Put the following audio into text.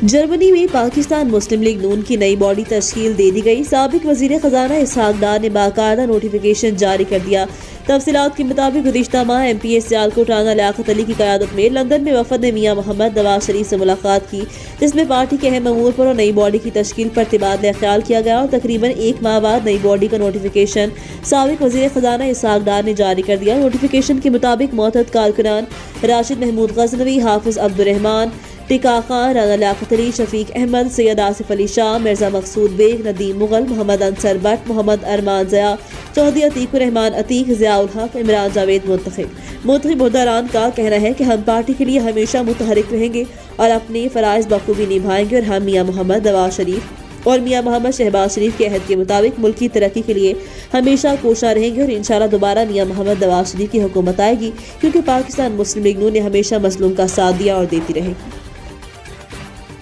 Germany में पाकिस्तान मुस्लिम league नून की नई बॉडी तश्कील दे दी गई। साबिक वजीर खजाना इसहाक डार ने बाकायदा नोटिफिकेशन जारी कर दिया। तफसीलात के मुताबिक गुज़िश्ता माह MP सियालकोट राना लियाकत अली की क़यादत में लंदन में वफद ने मियां मोहम्मद नवाज शरीफ से मुलाकात की, जिसमें पार्टी के अहम अमूर पर और नई बॉडी की तश्कील पर तबादला ख्याल किया गया और तकरीबन एक माह बाद नई बॉडी का नोटिफिकेशन साबिक वजीर खजाना इसहाक डार ने जारी कर दिया। नोटिफिकेशन के मुताबिक मोअत्तद कारकुनान राशिद महमूद गजनवी, हाफिज अब्दुर्रहमान, टिका खान, राना लियाकत अली, शफीक अहमद, सैयद आसिफ अली शाह, मिर्जा मकसूद बेग, नदीम मुगल, मोहम्मद अंसर बट, मोहम्मद अरमान ज़िया, चौधरी अतीकुर रहमान अतीक, ज़ियाउल हक, इमरान जावेद मुंतखब मुद्दरान का कहना है कि हम पार्टी के लिए हमेशा मुतहरिक रहेंगे और अपने फ़राइज़ बखूबी निभाएंगे और हम मियां मोहम्मद नवाज शरीफ और मियां मोहम्मद शहबाज शरीफ के अहद के मुताबिक मुल्क की तरक्की के लिए हमेशा कोशिश रहेंगे और इंशाअल्लाह दोबारा मियां मोहम्मद नवाज शरीफ की हुकूमत आएगी, क्योंकि पाकिस्तान मुस्लिम लीग नून ने हमेशा मज़लूम का साथ दिया और देती रहेगी।